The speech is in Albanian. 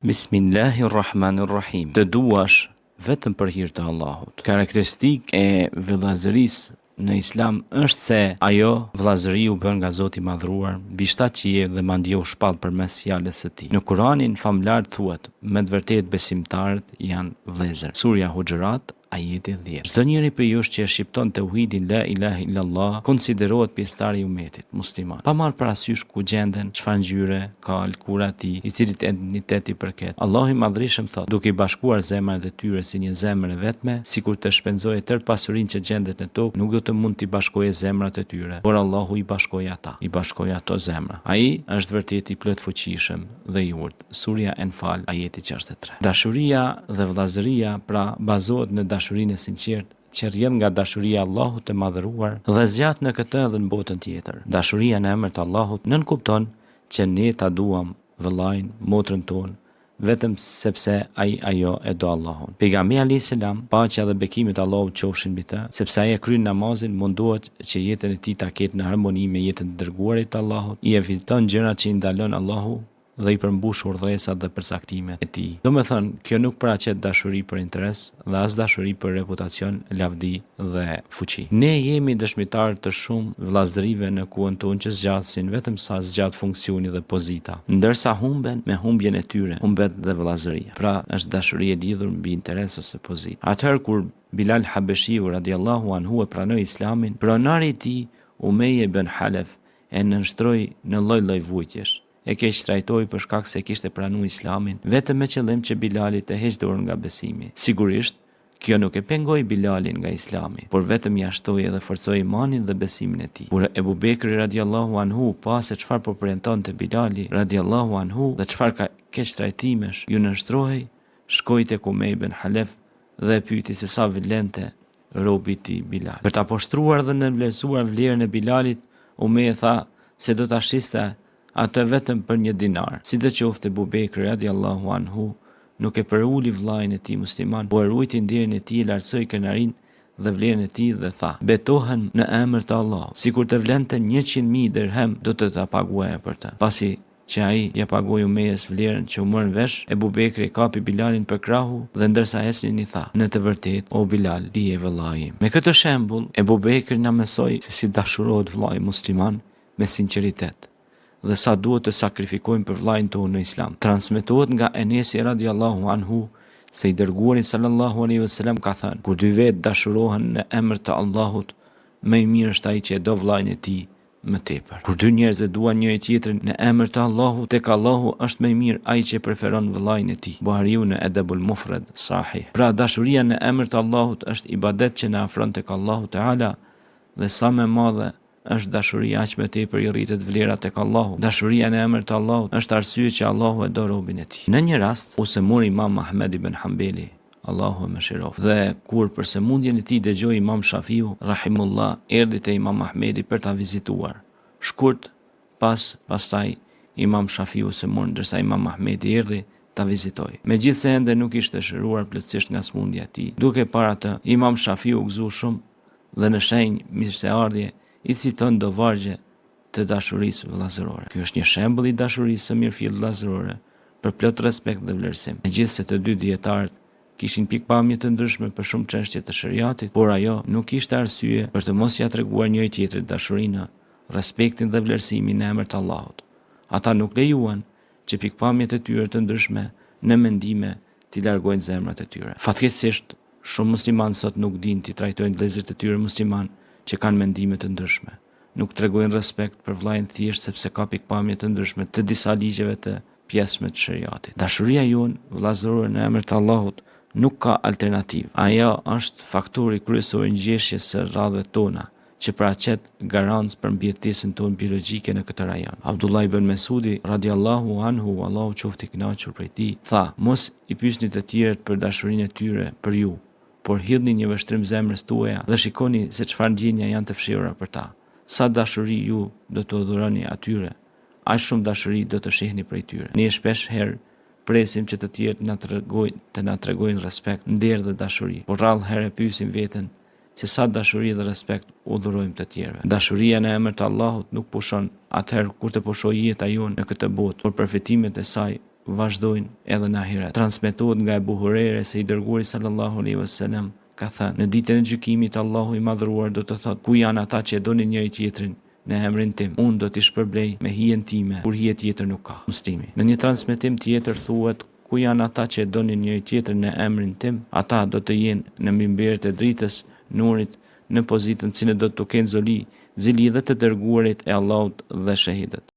Bismillahirrahmanirrahim. Të duash vetëm për hir të Allahut. Karakteristikë e vëllazërisë në Islam është se ajo vëllazëri u bën nga Zoti i Madhruar, mbi 7 qiell dhe mandje u shpall përmes fjalës së Tij. Në Kur'anin famlar thuhet, me të vërtetë besimtarët janë vëllezër. Surja Huxhurat ajeti 10. Çdo njeri prej jush që e shqipton tauhidin la ilaha illallah konsiderohet pjesëtar i umetit musliman. Pa marrë parasysh ku gjenden, çfarë ngjyre ka lkura e tij, i cili etnitet i përket. Allahu i Madhrishëm thot, duke i bashkuar zemrat e tyre si një zemër e vetme, sikur të shpenzojë tërë pasurinë që gjendet në tokë, nuk do të mund t'i bashkojë zemrat e tyre, por Allahu i bashkoi ata, i bashkoi ato zemra. Ai është vërtet i plot fuqishëm dhe i urtë. Surja Enfal ajeti 63. Dashuria dhe vëllazëria pra bazohet në dashurinë e sinqertë që rrjedh nga dashuria e Allahut të madhëruar dhe zgjat në këtë dhe në botën tjetër. Dashuria në emër të Allahut nënkupton që ne ta duam vëllain, motrën tonë, vetëm sepse ajo e do Allahun. Pejgamberi alayhis salam, paqja dhe bekimet e Allahut qofshin mbi të, sepse ai e kryen namazin, munduhet që jetën e tij ta ketë në harmoni me jetën e dërguarit të Allahut, i eviton gjërat që i ndalon Allahu dhe i përmbush urdhëresat dhe përsaktimet e tij. Domethënë, kjo nuk paraqet dashuri për interes dhe as dashuri për reputacion, lavdi dhe fuqi. Ne jemi dëshmitar të shumë vëllazërive në kohën tonë që zgjasin vetëm sa zgjat funksioni dhe pozita, ndërsa humben me humbjen e tyre, humbet dhe vëllazëria. Pra, është dashuri e lidhur mbi interes ose pozitë. Atëherë kur Bilal Habeshiu radiallahu anhu e pranoi Islamin, pronari i tij Umayya ibn Halef e nënshtroi në lloj-lloj vujtjesh. E keq trajtoi për shkak se kishte pranuar Islamin vetëm me qëllim që Bilali të heqë dorën nga besimi. Sigurisht, kjo nuk e pengoi Bilalin nga Islami, por vetëm ja shtoi dhe forcoi imanin dhe besimin e tij. Kur Ebu Bekri radiallahu anhu pa se çfarë po premtonte Bilali radiallahu anhu dhe çfarë keq trajtimesh ju nënshtrohej, shkoi tek Umayya ibn Halef dhe e pyeti se sa vlente robi i tij Bilal. Për ta poshtruar dhe nënvlerësuar vlerën e Bilalit, Umayya tha se do ta shiste atë vetëm për 1 dinar. Sidoqoftë Ebu Bekri radiallahu anhu nuk e përuli vllain e tij musliman, por e ruajti nderin e tij, lartësoi kënaqërinë dhe vlerën e tij dhe tha: "Betohen në emër të Allahut, sikur të vlente 100.000 dirhem, do të ta paguaja për të." Pasi që ai ja pagoi Umejës vlerën që u morën vesh, Ebu Bekri kapi Bilalin për krahu dhe ndërsa ecnin i tha: "Në të vërtetë, o Bilal, ti je vëllai im." Me këtë shembull, Ebu Bekri na mësoi se si dashurohet vllai musliman me sinqeritet dhe sa duhet të sakrifikojmë për vllain tonë në Islam. Transmetohet nga Enesi radiallahu anhu se i dërguari sallallahu alaihi wasallam ka thënë: kur dy vetë dashurohen në emër të Allahut, më i mirë është ai që e do vllain e tij më tepër. Kur dy njerëz e duan njëri tjetrin në emër të Allahut, tek Allahu është më i mirë ai që preferon vllain e tij. Buhariu në Adabul Mufrad sahih. Pra dashuria në emër të Allahut është ibadet që na afron tek Allahu Teala dhe sa më madhe është dashuria aq më tepër i rritet vlera tek Allahu. Dashuria në emër të Allahut është arsye që Allahu e do robën e tij. Në një rast, u semori Imam Ahmed ibn Hanbali, Allahu e mëshiroft, dhe kur për sëmundjen e tij dëgjoi Imam Shafiu rahimullah, erdhi te Imam Ahmedi për ta vizituar. Shkurt pastaj Imam Shafiu semor, ndërsa Imam Ahmedi erdhi ta vizitoi. Megjithse ende nuk ishte shëruar plotësisht nga sëmundja e tij, duke para të, Imam Shafiu u gëzoi shumë dhe në shenjë mirëseardhje i citon do vargje të dashurisë vëllazërore. Ky është një shembull i dashurisë së mirëfillt vëllazërore për plot respekt dhe vlerësim. Megjithse të dy dietarët kishin pikpamje të ndryshme për shumë çështje të shariatit, por ajo nuk ishte arsye për të mos ia treguar njëri tjetrit dashurinë, respektin dhe vlerësimin në emër të Allahut. Ata nuk lejuan që pikpamjet e tyre të ndryshme në mendime t'i largojnë zemrat e tyre. Fatkeqësisht, shumë muslimanë sot nuk dinë t'i trajtojnë vëllezërit e tyre musliman që kanë mendime të ndryshme. Nuk tregojnë respekt për vllain thjesht sepse ka pikpamje të ndryshme të disa ligjeve të pjesshme të shariatit. Dashuria jonë vëllazërore në emër të Allahut nuk ka alternativë. Ajo është faktori kryesor i ngjeshjes së rradhëve tona, që paraqet garancë për mbijetesën tonë biologjike në këtë rajon. Abdullah ibn Mesudi radiallahu anhu, Allahu qoftë i kënaqur prej tij, tha: "Mos i pyesni të tjerët për dashurinë e tyre për ju, por hidhni një vështrim zemrës tuaja dhe shikoni se çfarë ndjenja janë të fshirura për ta. Sa dashuri ju do të dhuroni atyre, aq shumë dashuri do të shihni prej tyre." Ne shpesh herë presim që të tjerët na tregojnë respekt, nder dhe dashuri, por rrallë herë pyesim veten se sa dashuri dhe respekt u dhurojmë të tjerëve. Dashuria në emër të Allahut nuk pushon atëherë kur të pushojë jeta jonë në këtë botë, por përfitimet e saj vazhdojnë edhe në ahiret. Transmetohet nga Ebu Hurajre se i dërguari sallallahu alaihi wasallam ka thënë: në ditën e gjykimit Allahu i madhruar do të thotë: ku janë ata që e donin njëri tjetrin në emrin tim? Unë do t'i shpërblej me hijen time, kur hije tjetër nuk ka. Muslimi. Në një transmetim tjetër thuhet: ku janë ata që e donin njëri tjetrin në emrin tim? Ata do të jenë në mimberet e dritës, nurit, në pozitën cilën do të kenë zili dhe të dërguarit e Allahut dhe shahidët.